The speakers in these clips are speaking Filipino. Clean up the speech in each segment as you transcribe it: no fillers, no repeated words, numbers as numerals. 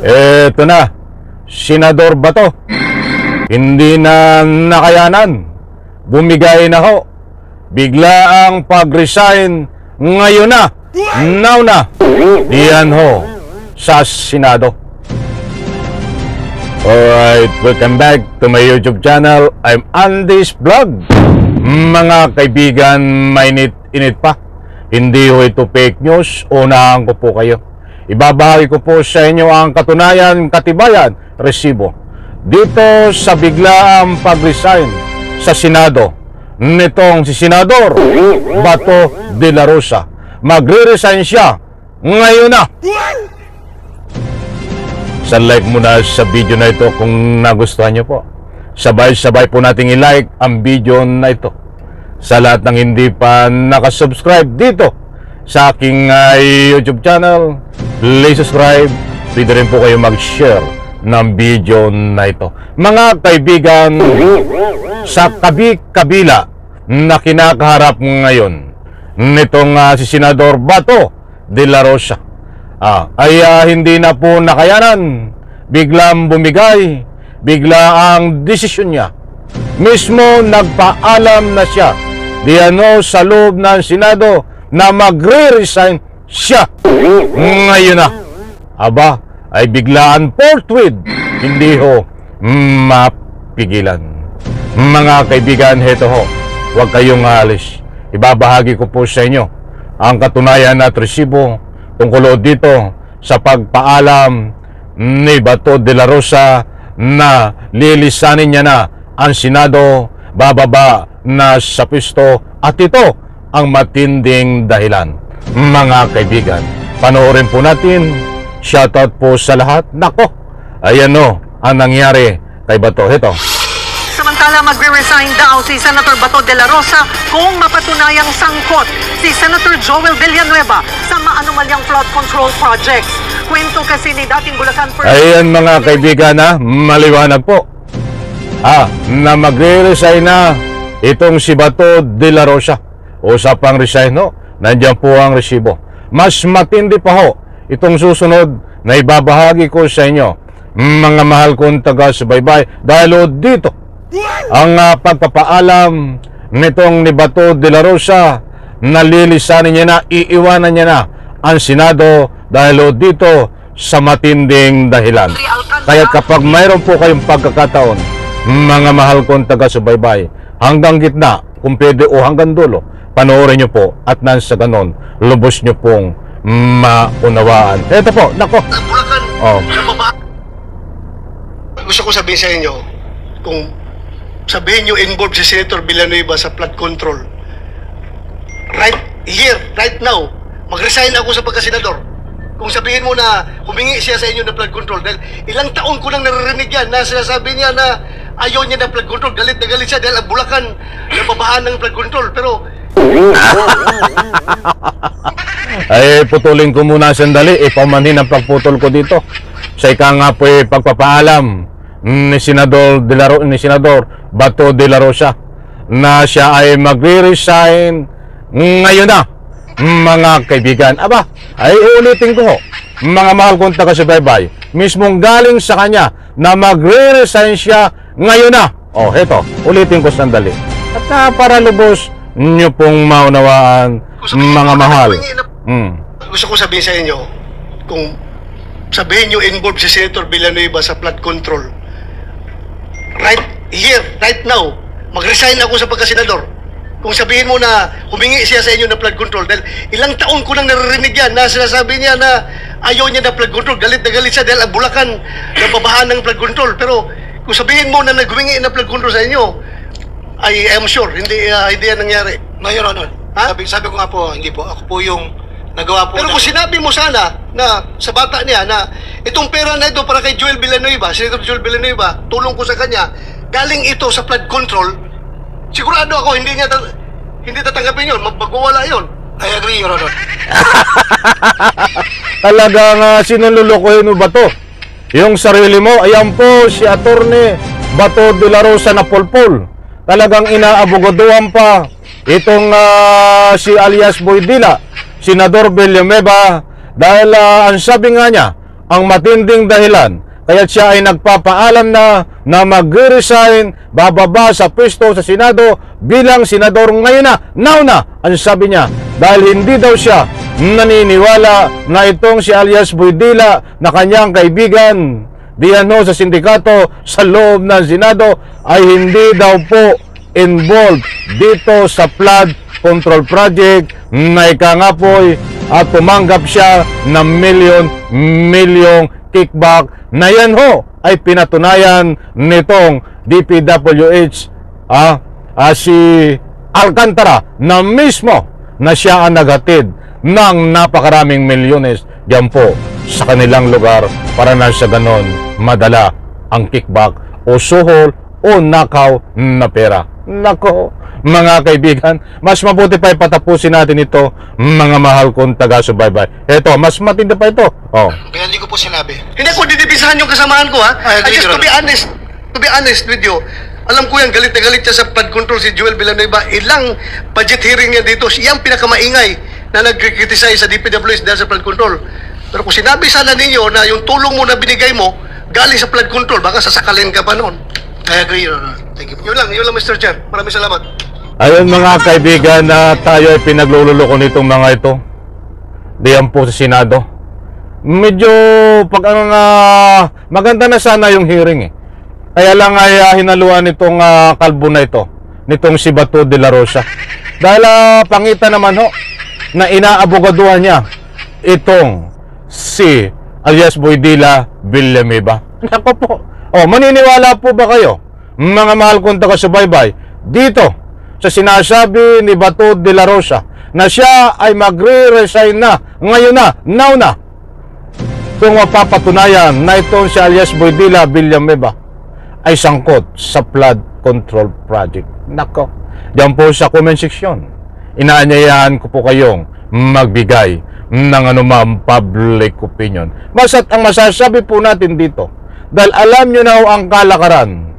Eto na, Senador Bato. Hindi na nakayanan. Bumigay na ho. Bigla ang pag-resign ngayon na. Now na. Diyan ho sa Senado. Alright, welcome back to my YouTube channel. I'm Andy's Vlog. Mga kaibigan, mainit-init pa. Hindi ho ito fake news. Unahan ko po kayo. Ibabahagi ko po sa inyo ang katunayan, katibayan, resibo. Dito sa biglaang pag-resign sa Senado nitong si Senador Bato de la Rosa. Magre-resign siya ngayon na. Sa like muna sa video na ito kung nagustuhan nyo po. Sabay-sabay po nating i-like ang video na ito. Sa lahat ng hindi pa nakasubscribe dito sa aking YouTube channel, please subscribe. Pwede rin po kayo mag-share ng video na ito. Mga kaibigan, sa kabila na kinakaharap ngayon nitong si Senador Bato de la Rosa, ay hindi na po nakayanan. Biglang bumigay, bigla ang desisyon niya. Mismo nagpaalam na siya diano sa loob ng Senado na magre-resign siya ngayon na. Aba, ay biglaan forthwith, hindi ho mapigilan. Mga kaibigan, heto ho, huwag kayong alis. Ibabahagi ko po sa inyo ang katunayan at resibo tungkol dito sa pagpaalam ni Bato de la Rosa na lilisanin niya na ang Senado, bababa na sa pwesto, at ito ang matinding dahilan. Mga kaibigan, panoorin po natin. Shoutout po sa lahat. Nako, ayan o ang nangyari kay Bato. Ito. Samantala, magre-resign daw si Senator Bato de la Rosa kung mapatunayang sangkot si Senator Joel Villanueva sa maanumalyang flood control projects. Kwento kasi ni dating Bulacan First. Ayan mga kaibigan, maliwanag po na magre-resign na itong si Bato de la Rosa. Usapang resign ho, nandiyan po ang resibo. Mas matindi pa ho itong susunod na ibabahagi ko sa inyo, mga mahal kong taga-subaybay, dahil dito ang pagpapaalam nitong ni Bato de la Rosa na lilisanin niya na, iiwanan niya na ang Senado dahil dito sa matinding dahilan. Kaya kapag mayroon po kayong pagkakataon, mga mahal kong taga-subaybay, hanggang gitna, kung pwede o hanggang dulo, panoorin nyo po at nang sa ganon, lubos nyo pong maunawaan. Ito po, nako. Bulacan, sa baba. Gusto ko sabihin sa inyo, kung sabihin nyo involved si Senator Villanueva sa flood control, right here, right now, mag-resign ako sa pagkasenador. Kung sabihin mo na humingi siya sa inyo ng flood control, dahil ilang taon ko nang naririnig yan na sinasabi niya na ayaw niya ng flood control, galit na galit siya dahil ang Bulacan nababahan ng flood control. Pero ay putulin ko muna sandali, ipamanhin ang pagputol ko dito sa ika nga po pagpapaalam ni Senador Bato de la Rosa na siya ay magre-resign ngayon na. Mga kaibigan, aba, ay uulitin ko ho, mga mahal kong taga-subaybay, mismong galing sa kanya na magre-resign siya ngayon na. Heto, ulitin ko sandali at para lubos nyo pong maunawaan, mga mahal. Gusto ko sabihin sa inyo, kung sabihin nyo involved si Senator Villanueva sa flood control, right here, right now, mag-resign ako sa pagkasenador. Kung sabihin mo na humingi siya sa inyo ng flood control, dahil ilang taon ko nang naririnig yan na sinasabi niya na ayaw niya ng flood control, galit na galit siya dahil ang Bulacan nababahan ng flood control. Pero kung sabihin mo na naghumingi ng flood control sa inyo, I am sure hindi yan nangyari. Mayor Honor, sabi ko nga po, hindi po. Ako po yung nagawa po. Pero kung sinabi mo sana na sa bata niya na itong pera na ito para kay Joel Villanueva, Senator Joel Villanueva, tulong ko sa kanya, galing ito sa flood control, sigurado ako hindi tatanggapin yun, magwawala yun. I agree, Your Honor. Talagang sinululukoy mo ba to? Yung sarili mo, ayan po si Attorney Bato de la Rosa na polpol. Talagang inaabogaduhan pa itong si alias Boy Dila, Senador Villanueva, dahil ang sabi nga niya, ang matinding dahilan kaya siya ay nagpapaalam na mag-resign, bababa sa pwesto sa Senado bilang senador ngayon na, now na, ang sabi niya, dahil hindi daw siya naniniwala na itong si alias Boydila na kanyang kaibigan diyan sa sindikato sa loob ng Senado ay hindi daw po involved dito sa flood control project na ika nga po'y at tumanggap siya ng milyong kickback na yan ho ay pinatunayan nitong DPWH si Alcantara na mismo na siya ang naghatid ng napakaraming milyones diyan po sa kanilang lugar para na sa ganon madala ang kickback o suhol o nakaw na pera. Nako, mga kaibigan, mas mabuti pa ipatapusin natin ito, mga mahal kong taga-subaybay. Ito, mas matindi pa ito. Oh. Kaya hindi ko po sinabi. Hindi ko didibisahan yung kasamaan ko, ha? I agree, I just, Your to be honest with you, alam ko yan, galit na galit siya sa flood control si Joel Villanueva. Ilang budget hearing niya dito, siyang pinakamaingay na nag-criticize sa DPWH dahil sa flood control. Pero kung sinabi sana ninyo na yung tulong mo na binigay mo, galing sa flood control, baka sasakalin ka pa noon. I agree, Your Honor. Thank you po. Yun lang, Mr. Chair. Maraming salamat. Ayun mga kaibigan, na tayo ay pinaglululoko nitong mga ito. Diyan po sa Senado. Medyo maganda na sana yung hearing eh. Kaya lang ay hinaluan nitong kalbo na ito, nitong si Bato de la Rosa. Dahil pangitan naman ho na inaabogaduhan niya itong si alias Boydila Villanueva. Nako po. Maniniwala po ba kayo, mga mahal kong taga-subaybay, dito sa sinasabi ni Bato de la Rosa na siya ay magre-resign na ngayon na, now na, kung mapapatunayan na itong si alias Boydila Villanueva ay sangkot sa flood control project? Nako, diyan po sa comment section, inaanyayahan ko po kayong magbigay ng anumang public opinion. Basta't ang masasabi po natin dito, dahil alam nyo na ho ang kalakaran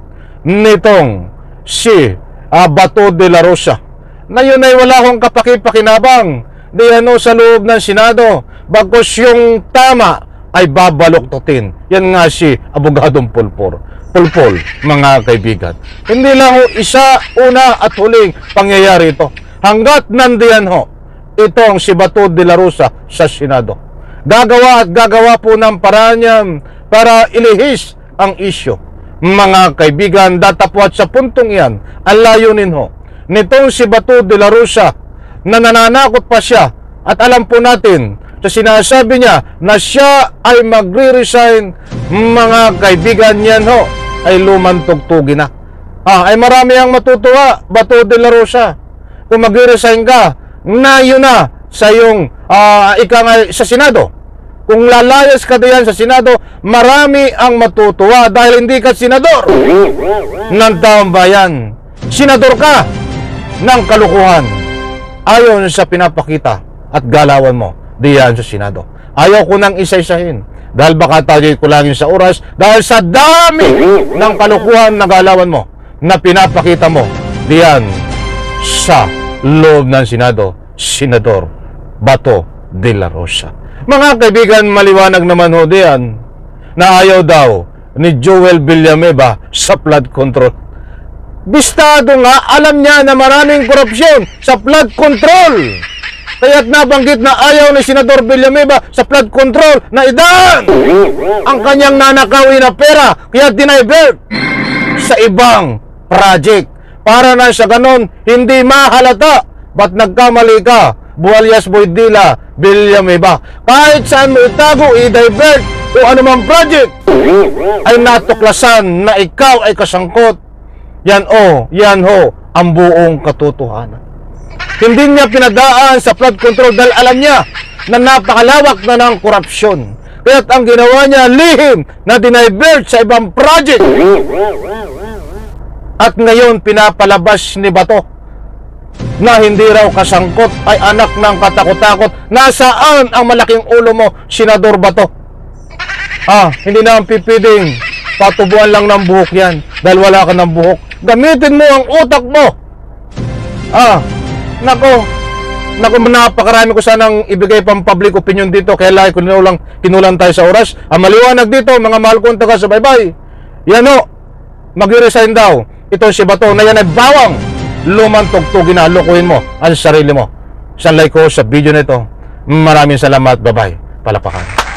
nitong si Bato de la Rosa na yun ay wala akong kapakipakinabang diyan sa loob ng Senado, bagkus yung tama ay babaloktotin. Yan nga si Abogadong Pulpol, mga kaibigan. Hindi lang ho isa, una at huling pangyayari ito. Hanggat nandiyan ho itong si Bato de la Rosa sa Senado, gagawa at gagawa po ng paraan yan para ilihis ang isyo. Mga kaibigan, datapwat sa puntong yan, ang layunin ho nitong si Bato de la Rosa na nananakot pa siya at alam po natin sa sinasabi niya na siya ay magre-resign, mga kaibigan, yan ho ay lumantugtugin na. Ay marami ang matutuwa, Bato de la Rosa, kung magre-resign ka na yun na sa iyong sa Senado. Kung lalayas ka diyan sa Senado, marami ang matutuwa dahil hindi ka senador ng taong bayan. Senador ka ng kalukuhan ayon sa pinapakita at galawan mo diyan sa Senado. Ayaw ko nang isa-isahin dahil baka tayo'y kulangin sa oras dahil sa dami ng kalukuhan na galawan mo na pinapakita mo diyan sa loob ng Senado, Senador Bato de la Rosa. Mga kaibigan, maliwanag naman ho diyan na ayaw daw ni Joel Villanueva sa flood control. Bistado nga, alam niya na maraming korupsyon sa flood control. Kaya't nabanggit na ayaw ni Senador Villanueva sa flood control na idaan ang kanyang nanakawin na pera, kaya dinivert sa ibang project para na sa ganon hindi mahalata ba't nagkamali ka, alias Boydila Villanueva. Kahit saan mo itago, i-divert o anumang project ay natuklasan na ikaw ay kasangkot. Yan ho ang buong katotohanan. Hindi niya pinadaan sa flood control dahil alam niya na napakalawak na ng korupsyon. Kaya't ang ginawa niya, lihim na dinivert sa ibang project. At ngayon pinapalabas ni Bato na hindi raw kasangkot ay anak ng katakot-takot. Nasaan ang malaking ulo mo, Senador Bato? Hindi na ang pipiling patubuan lang ng buhok yan dahil wala ka ng buhok. Gamitin mo ang utak mo. Nako, Naku, napakarami ko sanang ibigay pang public opinion dito. Kaya lang kinulang tayo sa oras. Ang maliwanag dito, mga mahal kong taga-subaybay, yan o, mag-resign daw. Ito si Bato na yan ay bawang lumang tugtugin na lukuhin mo ang sarili mo. Sanlay ko sa video nito. Maraming salamat. Bye-bye. Palapakan.